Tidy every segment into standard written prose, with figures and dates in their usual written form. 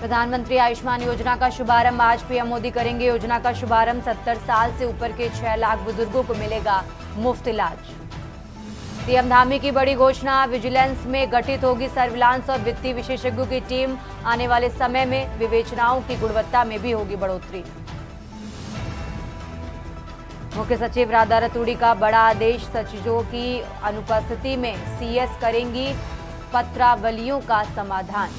प्रधानमंत्री आयुष्मान योजना का शुभारंभ। आज पीएम मोदी करेंगे योजना का शुभारंभ। 70 साल से ऊपर के 6 लाख बुजुर्गों को मिलेगा मुफ्त इलाज। सीएम धामी की बड़ी घोषणा। विजिलेंस में गठित होगी सर्विलांस और वित्तीय विशेषज्ञों की टीम। आने वाले समय में विवेचनाओं की गुणवत्ता में भी होगी बढ़ोतरी। मुख्य सचिव राधा रतूड़ी का बड़ा आदेश। सचिवों की अनुपस्थिति में सीएस करेंगी पत्रावलियों का समाधान।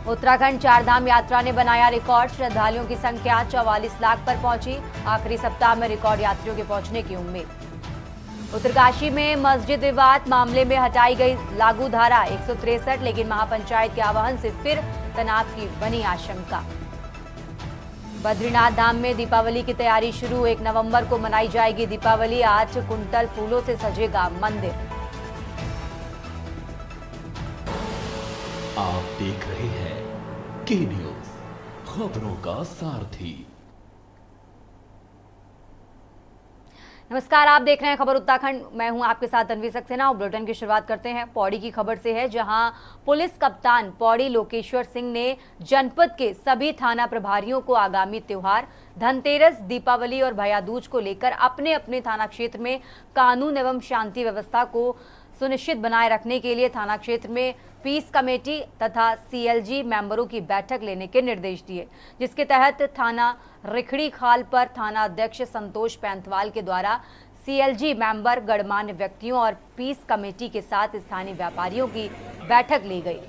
उत्तराखंड चारधाम यात्रा ने बनाया रिकॉर्ड। श्रद्धालुओं की संख्या 44 लाख पर पहुंची। आखिरी सप्ताह में रिकॉर्ड यात्रियों के पहुंचने की उम्मीद। उत्तरकाशी में मस्जिद विवाद मामले में हटाई गई लागू धारा 163, लेकिन महापंचायत के आह्वान से फिर तनाव की बनी आशंका। बद्रीनाथ धाम में दीपावली की तैयारी शुरू। 1 नवंबर को मनाई जाएगी दीपावली। 8 कुंटल फूलों से सजेगा मंदिर। आप देख रहे हैं के न्यूज, खबरों का सारथी। नमस्कार, आप देख रहे हैं खबर उत्तराखंड। मैं हूं आपके साथ तन्वी सक्सेना और बुलेटिन की शुरुआत करते हैं पौड़ी की खबर से है, जहां पुलिस कप्तान पौड़ी लोकेश्वर सिंह ने जनपद के सभी थाना प्रभारियों को आगामी त्योहार धनतेरस, दीपावली और भैया दूज को लेकर अपने अपने थाना क्षेत्र में कानून एवं शांति व्यवस्था को सुनिश्चित बनाए रखने के लिए थाना क्षेत्र में पीस कमेटी तथा सीएलजी मेंबरों की बैठक लेने के निर्देश दिए, जिसके तहत थाना रिखड़ी खाल पर थाना अध्यक्ष संतोष पैंतवाल के द्वारा सीएलजी मेंबर, गणमान्य व्यक्तियों और पीस कमेटी के साथ स्थानीय व्यापारियों की बैठक ली गई।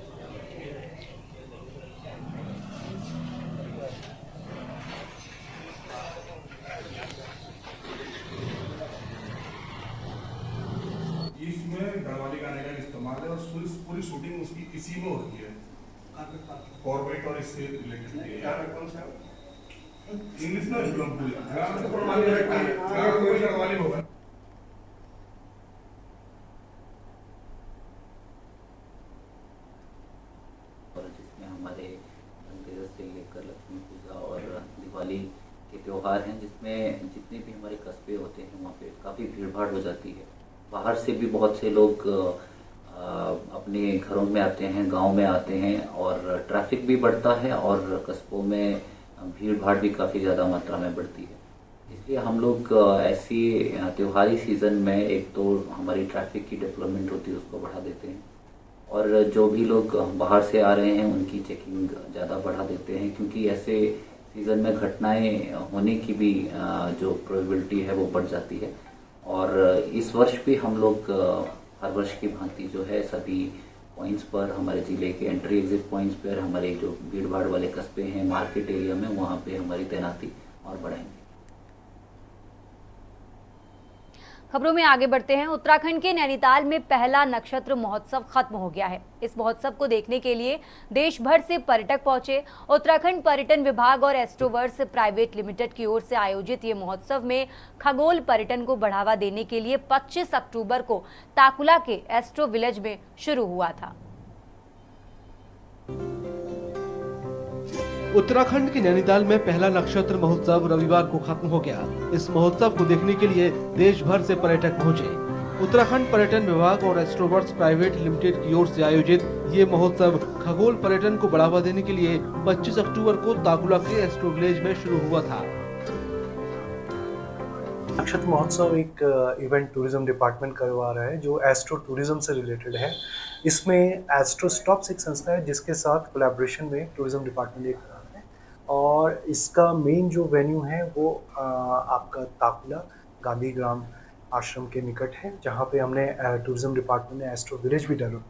इसमें गढ़वाली गाने का इस्तेमाल है और पूरी शूटिंग उसकी इसी में होती है, कॉर्पोरेट और इससे रिलेटेड। इंग्लिश में गढ़वाली होगा। और जिसमें हमारे धनतेरस से लेकर लक्ष्मी पूजा और दिवाली के त्यौहार हैं, जिसमें जितने भी हमारे कस्बे होते हैं वहाँ पे काफ़ी भीड़ भाड़ हो जाती है। बाहर से भी बहुत से लोग अपने घरों में आते हैं, गांव में आते हैं और ट्रैफिक भी बढ़ता है और कस्बों में भीड़ भाड़ भी काफ़ी ज़्यादा मात्रा में बढ़ती है। इसलिए हम लोग ऐसी त्योहारी सीज़न में एक तो हमारी ट्रैफिक की डेवलपमेंट होती है उसको बढ़ा देते हैं और जो भी लोग बाहर से आ रहे हैं उनकी चेकिंग ज़्यादा बढ़ा देते हैं, क्योंकि ऐसे सीज़न में घटनाएं होने की भी जो प्रोबेबिलिटी है वो बढ़ जाती है। और इस वर्ष भी हम लोग हर वर्ष की भांति जो है सभी पॉइंट्स पर, हमारे ज़िले के एंट्री एग्जिट पॉइंट्स पर, हमारे जो भीड़ भाड़ वाले कस्बे हैं मार्केट एरिया में, वहाँ पे हमारी तैनाती और बढ़ाएंगे। खबरों में आगे बढ़ते हैं। उत्तराखंड के नैनीताल में पहला नक्षत्र महोत्सव खत्म हो गया है। इस महोत्सव को देखने के लिए देश भर से पर्यटक पहुंचे। उत्तराखंड पर्यटन विभाग और एस्ट्रोवर्स प्राइवेट लिमिटेड की ओर से आयोजित ये महोत्सव में खगोल पर्यटन को बढ़ावा देने के लिए 25 अक्टूबर को ताकुला के एस्ट्रो विलेज में शुरू हुआ था। उत्तराखंड के नैनीताल में पहला नक्षत्र महोत्सव रविवार को खत्म हो गया। इस महोत्सव को देखने के लिए देश भर से पर्यटक पहुंचे। उत्तराखंड पर्यटन विभाग और एस्ट्रोवर्स प्राइवेट लिमिटेड की ओर से आयोजित ये महोत्सव खगोल पर्यटन को बढ़ावा देने के लिए 25 अक्टूबर को ताकुला के एस्ट्रो विलेज में शुरू हुआ था। नक्षत्र महोत्सव एक इवेंट टूरिज्म डिपार्टमेंट करवा रहा है जो एस्ट्रो टूरिज्म से रिलेटेड है। इसमें एस्ट्रो स्टॉप्स एक संस्था है जिसके साथ कोलैबोरेशन में टूरिज्म डिपार्टमेंट ये करा रहा है और इसका मेन जो वेन्यू है वो आपका ताकुला गांधी ग्राम आश्रम के निकट है, जहाँ पे हमने टूरिज्म डिपार्टमेंट ने एस्ट्रो विलेज भी डेवलप।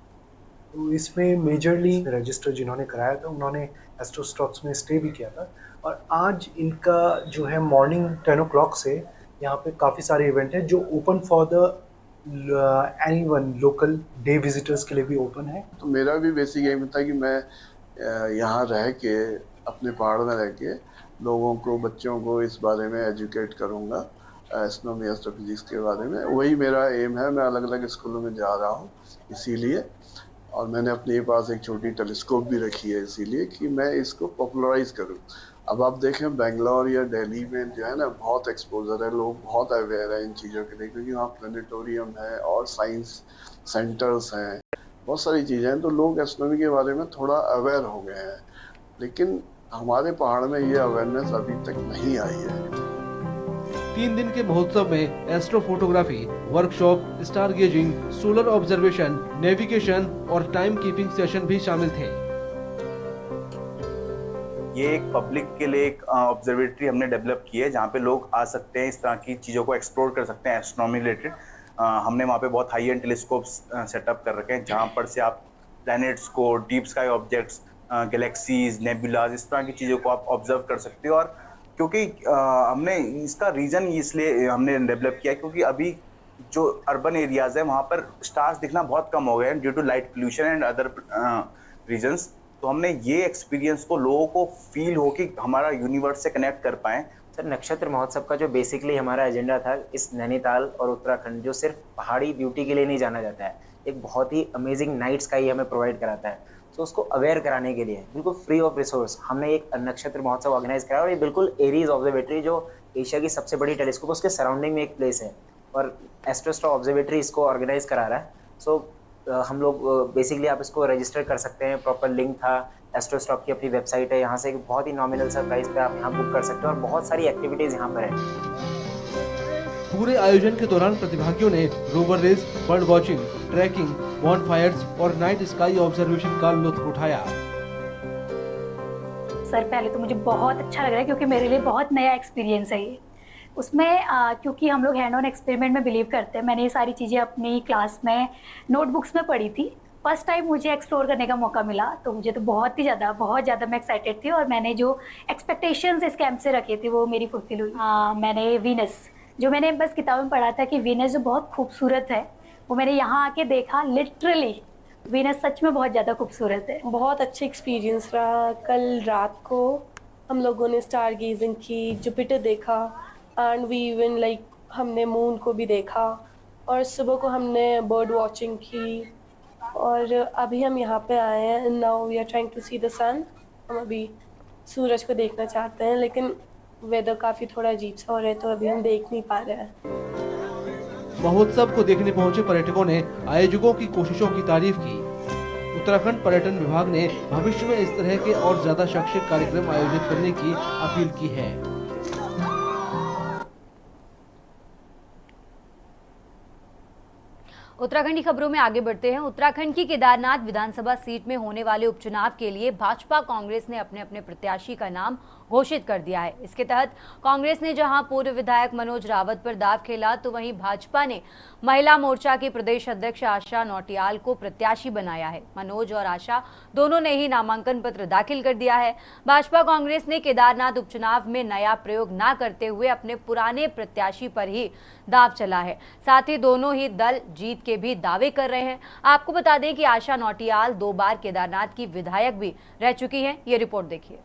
तो इसमें मेजरली रजिस्टर जिन्होंने कराया था उन्होंने एस्ट्रो स्टॉप्स में स्टे भी किया था और आज इनका जो है मॉर्निंग 10 o'clock से यहाँ पे काफ़ी सारे इवेंट है जो open for the anyone, local day visitors के लिए भी ओपन है। तो मेरा भी बेसिक एम था कि मैं यहाँ रह के अपने पहाड़ में रह के लोगों को, बच्चों को इस बारे में एजुकेट करूँगा, एस्ट्रोनॉमी एस्ट्रोफिजिक्स के बारे में। वही मेरा एम है। मैं अलग अलग स्कूलों में जा रहा हूँ इसीलिए, और मैंने अपने पास एक छोटी टेलीस्कोप भी रखी है इसीलिए कि मैं इसको पॉपुलराइज करूँ। अब आप देखें बेंगलोर या दिल्ली में जो है ना बहुत एक्सपोजर है, लोग बहुत अवेयर है इन चीज़ों के लिए, क्योंकि वहाँ प्लानिटोरियम है और साइंस सेंटर्स हैं, बहुत सारी चीज़ें हैं, तो लोग एस्ट्रोनॉमी के बारे में थोड़ा अवेयर हो गए हैं। लेकिन हमारे पहाड़ में ये अवेयरनेस अभी तक नहीं आई है। 3 दिन के महोत्सव में astrophotography, workshop, stargazing, solar observation, navigation और टाइम कीपिंग सेशन भी शामिल थे। ये एक पब्लिक के लिए एक ऑब्जर्वेटरी हमने डेवलप की है जहाँ पे लोग आ सकते हैं, इस तरह की चीज़ों को एक्सप्लोर कर सकते हैं एस्ट्रोनॉमी रिलेटेड। हमने वहाँ पे बहुत हाई एंड टेलीस्कोप्स सेटअप कर रखे हैं जहाँ पर से आप प्लैनेट्स को, डीप स्काई ऑब्जेक्ट्स, गैलेक्सीज, नेबुलाज, इस तरह की चीज़ों को आप ऑब्जर्व कर सकते हो। और क्योंकि हमने इसका रीज़न इसलिए हमने डेवलप किया क्योंकि अभी जो अर्बन एरियाज़ है वहाँ पर स्टार्स दिखना बहुत कम हो गए हैं due to light pollution and other reasons. तो हमने ये एक्सपीरियंस को लोगों को फील हो कि हमारा यूनिवर्स से कनेक्ट कर पाएँ। सर, नक्षत्र महोत्सव का जो बेसिकली हमारा एजेंडा था, इस नैनीताल और उत्तराखंड जो सिर्फ पहाड़ी ब्यूटी के लिए नहीं जाना जाता है, एक बहुत ही अमेजिंग नाइट स्काई हमें प्रोवाइड कराता है, तो उसको अवेयर कराने के लिए बिल्कुल फ्री ऑफ रिसोर्स हमने एक नक्षत्र महोत्सव ऑर्गेनाइज कराया। और ये बिल्कुल एरीज ऑब्जर्वेटरी जो एशिया की सबसे बड़ी टेलीस्कोप उसके सराउंडिंग में एक प्लेस है और एस्ट्रोस्टॉप ऑब्जर्वेटरी इसको ऑर्गेनाइज करा रहा है। सो हम लोग बेसिकली आप इसको रजिस्टर कर सकते हैं, प्रॉपर लिंक था, एस्ट्रोस्टॉप की अपनी वेबसाइट है, यहाँ से एक बहुत ही नॉमिनल सा प्राइस पे आप यहाँ बुक कर सकते हो और बहुत सारी एक्टिविटीज़ यहाँ पर है। पूरे आयोजन के दौरान प्रतिभागियों ने rover race, bird watching, trekking, bonfires और नाइट स्काई ऑब्जर्वेशन का लुत्फ उठाया। सर, पहले तो मुझे बहुत अच्छा लग रहा है क्योंकि मेरे लिए बहुत नया एक्सपीरियंस है ये। उसमें क्योंकि हम लोग हैंड ऑन एक्सपेरिमेंट में बिलीव करते हैं, मैंने ये सारी चीज़ें अपनी क्लास में नोटबुक्स में पढ़ी थी। फर्स्ट टाइम मुझे एक्सप्लोर करने का मौका मिला तो मुझे तो बहुत ज़्यादा मैं एक्साइटेड थी और मैंने जो एक्सपेक्टेशंस इस कैंप से रखे थे वो मेरी फुलफिल हुई। मैंने वीनस, जो मैंने बस किताब में पढ़ा था कि वीनस जो बहुत खूबसूरत है, वो मैंने यहाँ आके देखा। लिटरली वीनस सच में बहुत ज़्यादा खूबसूरत है। बहुत अच्छा एक्सपीरियंस रहा। कल रात को हम लोगों ने स्टार गेजिंग की, जुपिटर देखा एंड वी इवन हमने मून को भी देखा और सुबह को हमने बर्ड वॉचिंग की और अभी हम यहाँ पे आए हैं। Now we are trying to see the sun. हम अभी सूरज को देखना चाहते हैं लेकिन वेदर काफ़ी थोड़ा अजीब सा हो रहा है तो अभी हम देख नहीं पा रहे हैं। महोत्सव को देखने पहुंचे पर्यटकों ने आयोजकों की कोशिशों की तारीफ की। उत्तराखंड पर्यटन विभाग ने भविष्य में इस तरह के और ज्यादा शैक्षिक कार्यक्रम आयोजित करने की अपील की है। उत्तराखंड की खबरों में आगे बढ़ते हैं। उत्तराखंड की केदारनाथ विधानसभा सीट में होने वाले उपचुनाव के लिए भाजपा कांग्रेस ने अपने अपने प्रत्याशी का नाम घोषित कर दिया है। इसके तहत कांग्रेस ने जहां पूर्व विधायक मनोज रावत पर दाव खेला तो वहीं भाजपा ने महिला मोर्चा की प्रदेश अध्यक्ष आशा नौटियाल को प्रत्याशी बनाया है। मनोज और आशा दोनों ने ही नामांकन पत्र दाखिल कर दिया है। भाजपा कांग्रेस ने केदारनाथ उपचुनाव में नया प्रयोग न करते हुए अपने पुराने प्रत्याशी पर ही दाव चला है। साथ ही दोनों ही दल जीत के भी दावे कर रहे हैं। आपको बता दें कि आशा नौटियाल 2 बार केदारनाथ की विधायक भी रह चुकी हैं। ये रिपोर्ट देखिए।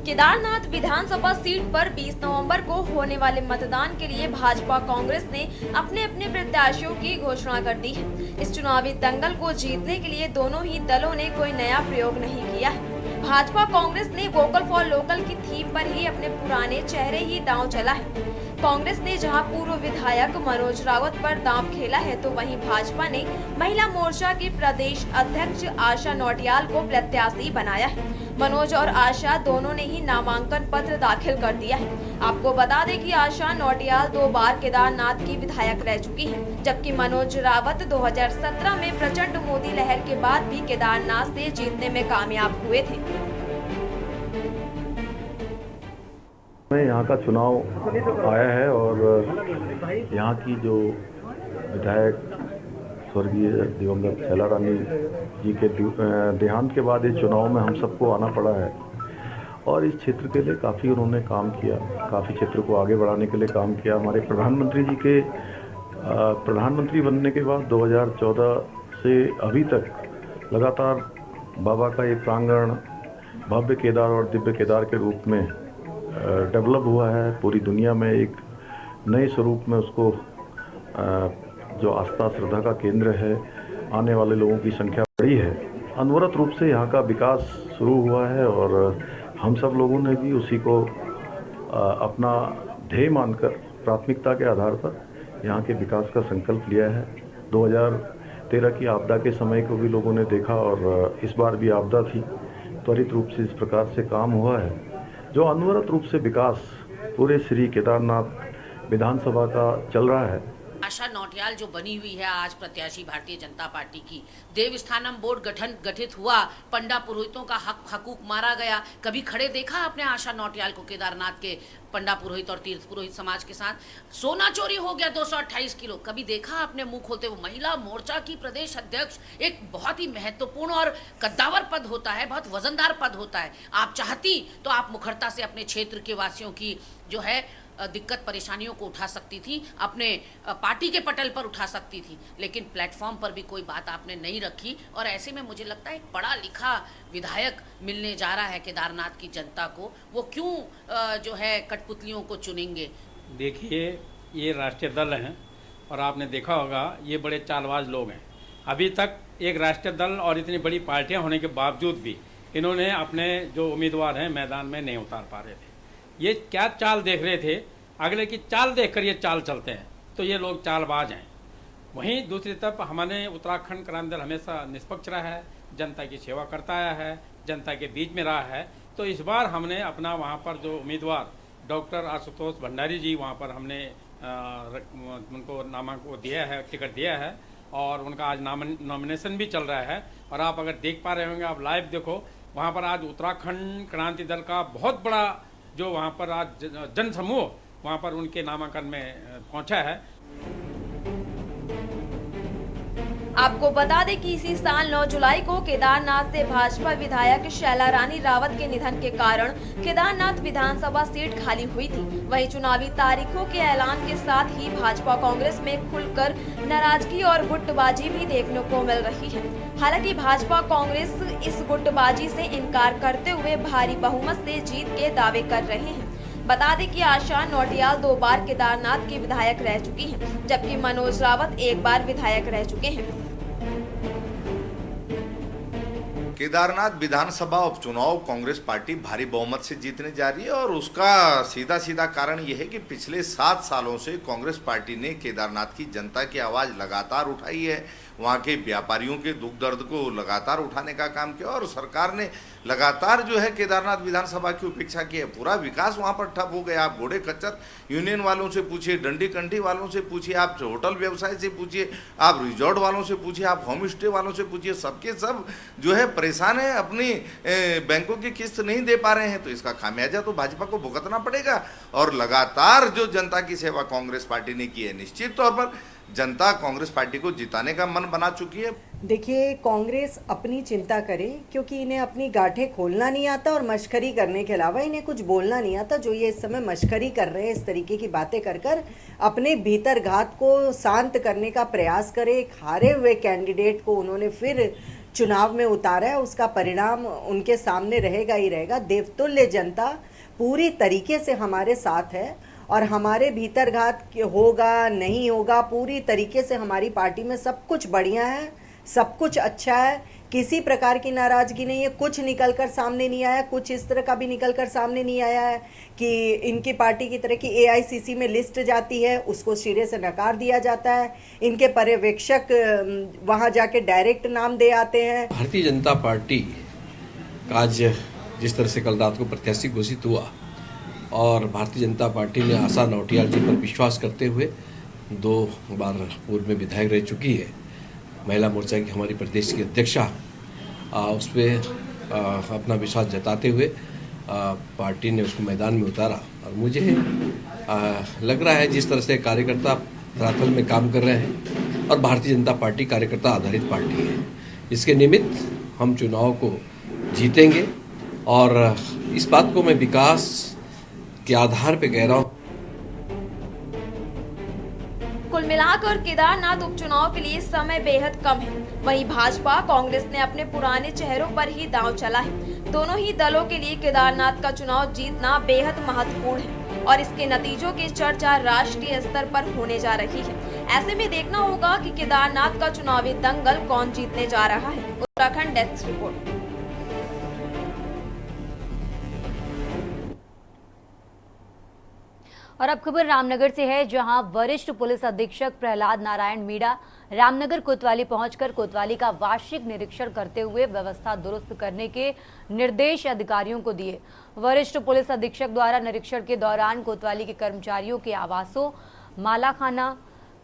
केदारनाथ विधानसभा सीट पर 20 नवंबर को होने वाले मतदान के लिए भाजपा कांग्रेस ने अपने अपने प्रत्याशियों की घोषणा कर दी है। इस चुनावी दंगल को जीतने के लिए दोनों ही दलों ने कोई नया प्रयोग नहीं किया है। भाजपा कांग्रेस ने वोकल फॉर लोकल की थीम पर ही अपने पुराने चेहरे ही दांव चला है। कांग्रेस ने जहां पूर्व विधायक मनोज रावत पर दांव खेला है तो वहीं भाजपा ने महिला मोर्चा की प्रदेश अध्यक्ष आशा नौटियाल को प्रत्याशी बनाया है। मनोज और आशा दोनों ने ही नामांकन पत्र दाखिल कर दिया है। आपको बता दें कि आशा नौटियाल 2 बार केदारनाथ की विधायक रह चुकी है, जबकि मनोज रावत 2017 में प्रचंड मोदी लहर के बाद भी केदारनाथ से जीतने में कामयाब हुए थे। यहाँ का चुनाव आया है और यहाँ की जो विधायक स्वर्गीय दिवंगत शैला रानी जी के देहांत के बाद इस चुनाव में हम सबको आना पड़ा है और इस क्षेत्र के लिए काफ़ी उन्होंने काम किया, काफ़ी क्षेत्र को आगे बढ़ाने के लिए काम किया। हमारे प्रधानमंत्री जी के प्रधानमंत्री बनने के बाद 2014 से अभी तक लगातार बाबा का ये प्रांगण भव्य केदार और दिव्य केदार के रूप में डेवलप हुआ है। पूरी दुनिया में एक नए स्वरूप में उसको जो आस्था श्रद्धा का केंद्र है, आने वाले लोगों की संख्या बड़ी है। अनवरत रूप से यहाँ का विकास शुरू हुआ है और हम सब लोगों ने भी उसी को अपना ध्येय मानकर प्राथमिकता के आधार पर यहाँ के विकास का संकल्प लिया है। 2013 की आपदा के समय को भी लोगों ने देखा और इस बार भी आपदा थी, त्वरित रूप से इस प्रकार से काम हुआ है जो अनवरत रूप से विकास पूरे श्री केदारनाथ विधानसभा का चल रहा है। आशा नौटियाल जो बनी हुई है आज प्रत्याशी भारतीय जनता पार्टी की, देवस्थानम बोर्ड गठित हुआ, पंडा पुरोहितों का हकूक मारा गया। कभी खड़े देखा आपने आशा नौटियाल को केदारनाथ के पंडा पुरोहित और तीर्थ पुरोहित समाज के साथ? सोना चोरी हो गया 228 किलो, कभी देखा आपने मुंह खोलते हुए? महिला मोर्चा की प्रदेश अध्यक्ष एक बहुत ही महत्वपूर्ण और कद्दावर पद होता है, बहुत वजनदार पद होता है। आप चाहती तो आप मुखरता से अपने क्षेत्र के वासियों की जो है दिक्कत परेशानियों को उठा सकती थी, अपने पार्टी के पटल पर उठा सकती थी, लेकिन प्लेटफॉर्म पर भी कोई बात आपने नहीं रखी। और ऐसे में मुझे लगता है एक पढ़ा लिखा विधायक मिलने जा रहा है केदारनाथ की जनता को, वो क्यों जो है कठपुतलियों को चुनेंगे? देखिए, ये राष्ट्रीय दल हैं और आपने देखा होगा ये बड़े चालबाज लोग हैं। अभी तक एक राष्ट्रीय दल और इतनी बड़ी पार्टियाँ होने के बावजूद भी इन्होंने अपने जो उम्मीदवार हैं मैदान में नहीं उतार पा रहे थे। ये क्या चाल देख रहे थे? अगले की चाल देखकर ये चाल चलते हैं, तो ये लोग चालबाज हैं। वहीं दूसरी तरफ हमारे उत्तराखंड क्रांति दल हमेशा निष्पक्ष रहा है, जनता की सेवा करता आया है, जनता के बीच में रहा है। तो इस बार हमने अपना वहाँ पर जो उम्मीदवार डॉक्टर आशुतोष भंडारी जी, वहाँ पर हमने उनको नामांकन दिया है, टिकट दिया है और उनका आज नॉमिनेशन भी चल रहा है। और आप अगर देख पा रहे होंगे, आप लाइव देखो, वहाँ पर आज उत्तराखंड क्रांति दल का बहुत बड़ा जो वहाँ पर आज जन समूह वहाँ पर उनके नामांकन में पहुँचा है। आपको बता दें कि इसी साल 9 जुलाई को केदारनाथ से भाजपा विधायक शैला रानी रावत के निधन के कारण केदारनाथ विधानसभा सीट खाली हुई थी। वहीं चुनावी तारीखों के ऐलान के साथ ही भाजपा कांग्रेस में खुलकर नाराजगी और गुटबाजी भी देखने को मिल रही है। हालांकि भाजपा कांग्रेस इस गुटबाजी से इनकार करते हुए भारी बहुमत से जीत के दावे कर रहे हैं। बता दें कि आशा नौटियाल 2 बार केदारनाथ की विधायक रह चुकी हैं, जबकि मनोज रावत 1 बार विधायक रह चुके हैं। केदारनाथ विधानसभा उपचुनाव कांग्रेस पार्टी भारी बहुमत से जीतने जा रही है और उसका सीधा सीधा कारण यह है कि पिछले 7 सालों से कांग्रेस पार्टी ने केदारनाथ की जनता की आवाज़ लगातार उठाई है, वहाँ के व्यापारियों के दुख दर्द को लगातार उठाने का काम किया और सरकार ने लगातार जो है केदारनाथ विधानसभा की उपेक्षा की है। पूरा विकास वहाँ पर ठप हो गया। आप घोड़े खच्चर यूनियन वालों से पूछिए, डंडी कंठी वालों से पूछिए, आप होटल व्यवसाय से पूछिए, आप रिजॉर्ट वालों से पूछिए, आप होम स्टे वालों से पूछिए, सबके सब जो है परेशान है, अपनी बैंकों की किस्त नहीं दे पा रहे हैं। तो इसका खामियाजा तो भाजपा को भुगतना पड़ेगा। और लगातार जो जनता की सेवा कांग्रेस पार्टी ने की है, निश्चित तौर पर जनता कांग्रेस पार्टी को जिताने का मन बना चुकी है। देखिए, कांग्रेस अपनी चिंता करे, क्योंकि इन्हें अपनी गांठें खोलना नहीं आता और मश्करी करने के अलावा इन्हें कुछ बोलना नहीं आता। जो ये इस समय मश्करी कर रहे हैं, इस तरीके की बातें कर कर अपने भीतर घात को शांत करने का प्रयास करे। एक हारे हुए कैंडिडेट को उन्होंने फिर चुनाव में उतारा है, उसका परिणाम उनके सामने रहेगा ही रहेगा। देवतुल्य जनता पूरी तरीके से हमारे साथ है और हमारे भीतर घात होगा नहीं होगा, पूरी तरीके से हमारी पार्टी में सब कुछ बढ़िया है, सब कुछ अच्छा है, किसी प्रकार की नाराज़गी नहीं है। कुछ निकल कर सामने नहीं आया, कुछ इस तरह का भी निकल कर सामने नहीं आया है कि इनकी पार्टी की तरह की AICC में लिस्ट जाती है, उसको सिरे से नकार दिया जाता है। इनके पर्यवेक्षक वहाँ जाके डायरेक्ट नाम दे आते हैं। भारतीय जनता पार्टी का आज जिस तरह से कल रात को प्रत्याशी घोषित हुआ और भारतीय जनता पार्टी ने आशा नौटियाल जी पर विश्वास करते हुए 2 बार पूर्व में विधायक रह चुकी है, महिला मोर्चा की हमारी प्रदेश की अध्यक्षा, उस पर अपना विश्वास जताते हुए पार्टी ने उसको मैदान में उतारा। और मुझे लग रहा है जिस तरह से कार्यकर्ता धरातल में काम कर रहे हैं और भारतीय जनता पार्टी कार्यकर्ता आधारित पार्टी है, इसके निमित्त हम चुनाव को जीतेंगे। और इस बात को मैं विकास के आधार पे कह रहा हूँ। कुल मिलाकर केदारनाथ उपचुनाव के लिए समय बेहद कम है। वहीं भाजपा कांग्रेस ने अपने पुराने चेहरों पर ही दांव चला है। दोनों ही दलों के लिए केदारनाथ का चुनाव जीतना बेहद महत्वपूर्ण है और इसके नतीजों की चर्चा राष्ट्रीय स्तर पर होने जा रही है। ऐसे में देखना होगा कि केदारनाथ का चुनावी दंगल कौन जीतने जा रहा है। Uttarakhand desk report. और अब खबर रामनगर से है, जहां वरिष्ठ पुलिस अधीक्षक प्रहलाद नारायण मीणा रामनगर कोतवाली पहुंचकर कोतवाली का वार्षिक निरीक्षण करते हुए व्यवस्था दुरुस्त करने के निर्देश अधिकारियों को दिए। वरिष्ठ पुलिस अधीक्षक द्वारा निरीक्षण के दौरान कोतवाली के कर्मचारियों के आवासों, मालाखाना,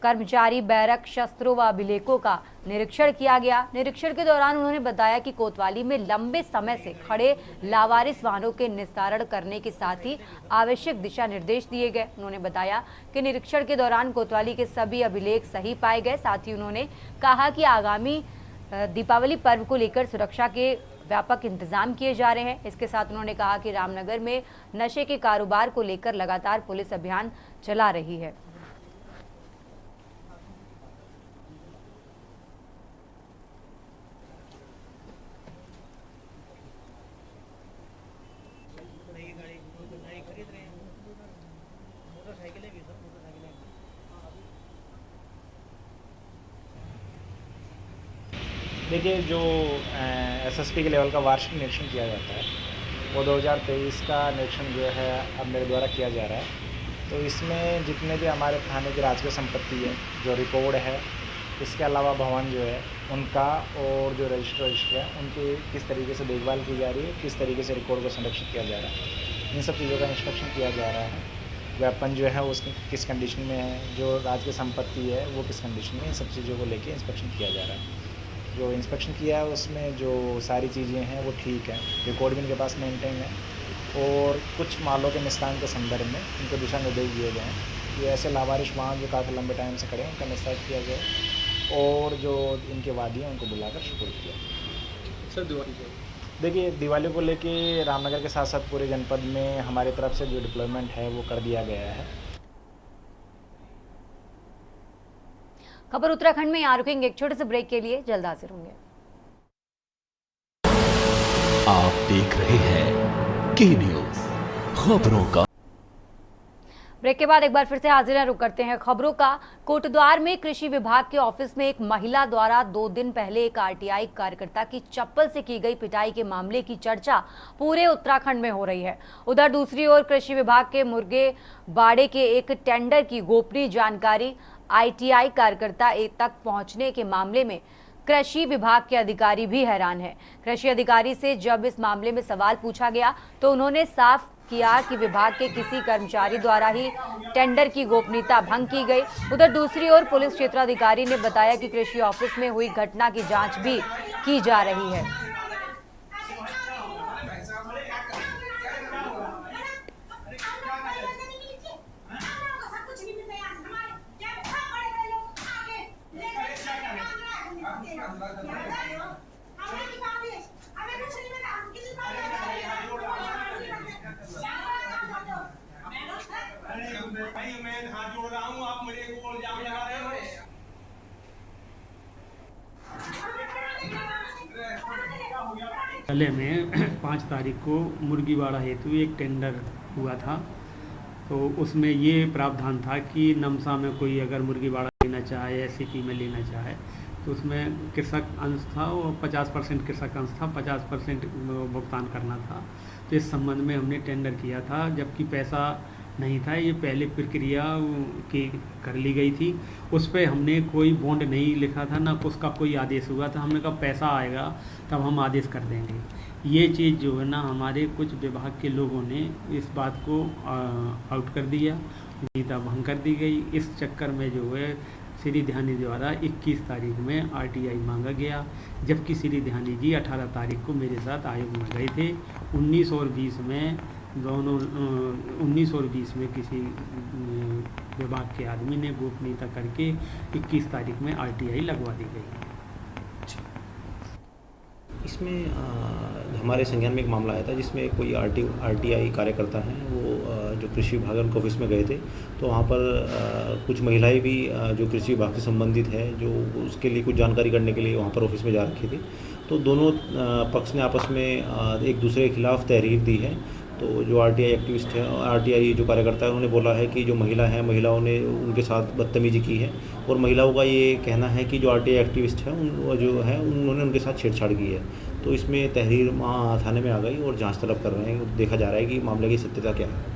कर्मचारी बैरक, शस्त्रों व अभिलेखों का निरीक्षण किया गया। निरीक्षण के दौरान उन्होंने बताया कि कोतवाली में लंबे समय से खड़े लावारिस वाहनों के निस्तारण करने के साथ ही आवश्यक दिशा निर्देश दिए गए। उन्होंने बताया कि निरीक्षण के दौरान कोतवाली के सभी अभिलेख सही पाए गए। साथ ही उन्होंने कहा कि आगामी दीपावली पर्व को लेकर सुरक्षा के व्यापक इंतजाम किए जा रहे हैं। इसके साथ उन्होंने कहा कि रामनगर में नशे के कारोबार को लेकर लगातार पुलिस अभियान चला रही है। देखिए, जो एसएसपी के लेवल का वार्षिक निरीक्षण किया जाता है वो 2023 का निरीक्षण जो है अब मेरे द्वारा किया जा रहा है। तो इसमें जितने भी हमारे थाने की राजकीय संपत्ति है, जो रिकॉर्ड है, इसके अलावा भवन जो है उनका और जो रजिस्टर है उनकी किस तरीके से देखभाल की जा रही है, किस तरीके से रिकॉर्ड को संरक्षित किया जा रहा है, इन सब चीज़ों का इंस्पेक्शन किया जा रहा है। वेपन जो है उसकी किस कंडीशन में है, जो राजकीय संपत्ति है वो किस कंडीशन में, इन सब चीज़ों को लेके इंस्पेक्शन किया जा रहा है। जो इंस्पेक्शन किया है उसमें जो सारी चीज़ें हैं वो ठीक है, रिकॉर्ड भी इनके पास मेंटेन है और कुछ मालों के निस्तारण के संदर्भ में इनको दिशा निर्देश दिए गए हैं कि ऐसे लावारिश वाहन जो काफ़ी लंबे टाइम से खड़े हैं उनका निस्तारण किया जाए और जो इनके वादी हैं उनको बुलाकर शुरू किया। सर दिवाली देखिए, दिवाली को लेके रामनगर के साथ साथ पूरे जनपद में हमारी तरफ से जो डिप्लॉयमेंट है वो कर दिया गया है। खबर उत्तराखंड में यहाँ रुकेंगे एक छोटे से ब्रेक के लिए, जल्द हाजिर होंगे। आप देख रहे हैं के न्यूज़, खबरों का। ब्रेक के बाद एक बार फिर से हाजिर हैं, रुक करते हैं खबरों का। कोटद्वार में कृषि विभाग के ऑफिस में एक महिला द्वारा 2 दिन पहले एक आरटीआई कार्यकर्ता की चप्पल से की गई पिटाई के मामले की चर्चा पूरे उत्तराखंड में हो रही है। उधर दूसरी ओर कृषि विभाग के मुर्गे बाड़े के एक टेंडर की गोपनीय जानकारी आईटीआई कार्यकर्ता तक पहुंचने के मामले में कृषि विभाग के अधिकारी भी हैरान है। कृषि अधिकारी से जब इस मामले में सवाल पूछा गया तो उन्होंने साफ किया कि विभाग के किसी कर्मचारी द्वारा ही टेंडर की गोपनीयता भंग की गई। उधर दूसरी ओर पुलिस क्षेत्राधिकारी ने बताया कि कृषि ऑफिस में हुई घटना की जांच भी की जा रही है। जिले में 5 तारीख को मुर्गीवाड़ा हेतु एक टेंडर हुआ था। तो उसमें ये प्रावधान था कि नमसा में कोई अगर मुर्गीवाड़ा लेना चाहे, एससीपी में लेना चाहे तो उसमें कृषक अंश था और 50% कृषक अंश था, 50% भुगतान करना था। तो इस संबंध में हमने टेंडर किया था, जबकि पैसा नहीं था। ये पहले प्रक्रिया की कर ली गई थी, उस पर हमने कोई बॉन्ड नहीं लिखा था, ना उसका कोई आदेश हुआ था। हमने कहा पैसा आएगा तब हम आदेश कर देंगे। ये चीज़ जो है ना, हमारे कुछ विभाग के लोगों ने इस बात को आउट कर दिया, गीता भंग कर दी गई। इस चक्कर में जो है श्री ध्यानी द्वारा 21 तारीख में आरटीआई मांगा गया, जबकि श्री ध्यानी जी 18 तारीख को मेरे साथ आयोग में गए थे। 19 और 20 में दोनों 19 और 20 में किसी विभाग के आदमी ने गोपनीयता करके 21 तारीख में आरटीआई लगवा दी गई। इसमें हमारे संज्ञान में एक मामला आया था जिसमें कोई आरटीआई कार्यकर्ता हैं, वो जो कृषि विभाग उनके ऑफिस में गए थे। तो वहाँ पर कुछ महिलाएं भी जो कृषि विभाग से संबंधित है, जो उसके लिए कुछ जानकारी करने के लिए वहाँ पर ऑफिस में जा रखी थी। तो दोनों पक्ष ने आपस में एक दूसरे के खिलाफ तहरीर दी है। तो जो आरटीआई एक्टिविस्ट है, आरटीआई जो कार्यकर्ता है, उन्होंने बोला है कि जो महिला है, महिलाओं ने उनके साथ बदतमीजी की है। और महिलाओं का ये कहना है कि जो आरटीआई एक्टिविस्ट है उन्होंने उनके साथ छेड़छाड़ की है। तो इसमें तहरीर थाने में आ गई और जांच तलब कर रहे हैं। देखा जा रहा है कि मामले की सत्यता क्या है।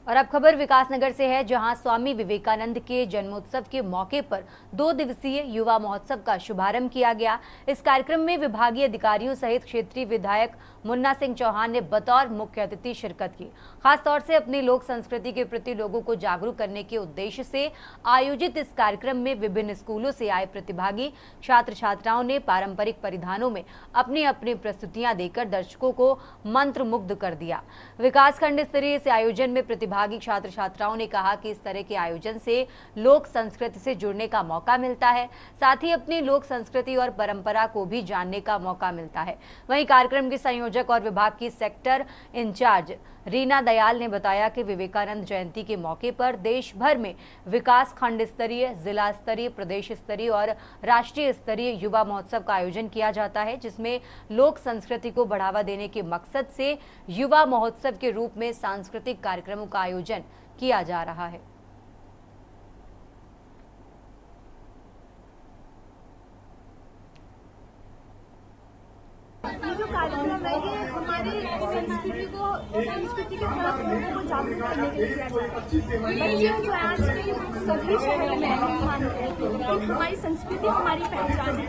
और अब खबर विकासनगर से है, जहां स्वामी विवेकानंद के जन्मोत्सव के मौके पर 2 दिवसीय युवा महोत्सव का शुभारंभ किया गया। इस कार्यक्रम में विभागीय अधिकारियों सहित क्षेत्रीय विधायक मुन्ना सिंह चौहान ने बतौर मुख्य अतिथि शिरकत की। खासतौर से अपनी लोक संस्कृति के प्रति लोगों को जागरूक करने के उद्देश्य से आयोजित इस कार्यक्रम में विभिन्न स्कूलों से आए प्रतिभागी छात्र छात्राओं ने पारंपरिक परिधानों में अपनी अपनी प्रस्तुतियां देकर दर्शकों को मंत्रमुग्ध कर दिया। विकासखंड स्तरीय इस आयोजन में प्रतिभागी छात्र छात्राओं ने कहा कि इस तरह के आयोजन से लोक संस्कृति से जुड़ने का मौका मिलता है, साथ ही अपनी लोक संस्कृति और परंपरा को भी जानने का मौका मिलता है। वहीं कार्यक्रम के संयोजक और विभाग की सेक्टर इंचार्ज रीना दयाल ने बताया कि विवेकानंद जयंती के मौके पर देश भर में विकास खंड स्तरीय, जिला स्तरीय, प्रदेश स्तरीय और राष्ट्रीय स्तरीय युवा महोत्सव का आयोजन किया जाता है, जिसमें लोक संस्कृति को बढ़ावा देने के मकसद से युवा महोत्सव के रूप में सांस्कृतिक कार्यक्रमों का आयोजन किया जा रहा है। ये जो कार्यक्रम है ये हमारी संस्कृति के तरफ लोगों को जागरूक करने के लिए किया जाता है। बच्चे जो आज के सभी शहरों में मानते हैं कि हमारी संस्कृति हमारी पहचान है,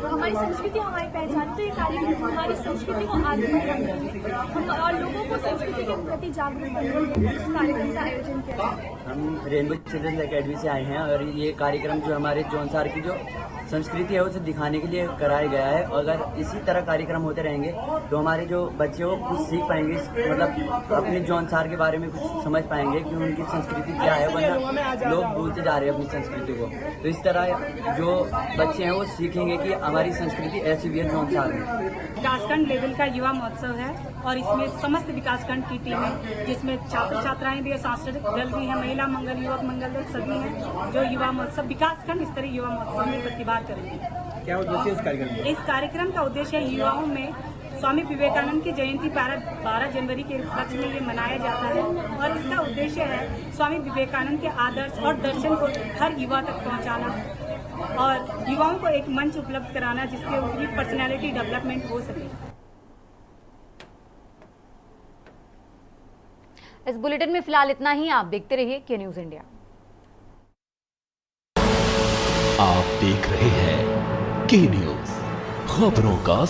हमारी संस्कृति हमारी पहचान। तो ये कार्यक्रम हमारी संस्कृति को आगे बढ़ाने के लिए और लोगों को संस्कृति के प्रति जागरूक करने के लिए इस कार्यक्रम का आयोजन किया जाता है। हम रेनबो चिल्ड्रंस एकेडमी से आए हैं और ये कार्यक्रम जो हमारे जौनसार की जो संस्कृति है उसे दिखाने के लिए कराया गया है। और अगर इसी तरह कार्यक्रम होते रहेंगे तो हमारे जो बच्चे हो कुछ सीख पाएंगे, मतलब अपने जौनसार के बारे में कुछ समझ पाएंगे कि उनकी संस्कृति क्या है, वरना लोग भूलते जा रहे हैं अपनी संस्कृति को। तो इस तरह जो बच्चे हैं वो सीखेंगे कि हमारी संस्कृति ऐसी भी है जौनसार में। विकासखंड लेवल का युवा महोत्सव है और इसमें समस्त विकासखंड की टीमें, जिसमें छात्र छात्राएं भी है, सांस्कृतिक दल भी है, महिला मंगल, युवक मंगल दल सभी हैं जो युवा महोत्सव विकासखंड स्तरीय युवा महोत्सव में प्रतिभाग करेंगे। क्या उद्देश्य इस कार्यक्रम का? इस कार्यक्रम का उद्देश्य युवाओं में स्वामी विवेकानंद की जयंती 12 जनवरी के उपलक्ष्य में ये मनाया जाता है और इसका उद्देश्य है स्वामी विवेकानंद के आदर्श और दर्शन को हर युवा तक पहुंचाना और युवाओं को एक मंच उपलब्ध कराना जिससे उनकी पर्सनैलिटी डेवलपमेंट हो सके। इस बुलेटिन में फिलहाल इतना ही। आप देखते रहिए के न्यूज इंडिया। आप देख रहे हैं के न्यूज, खबरों का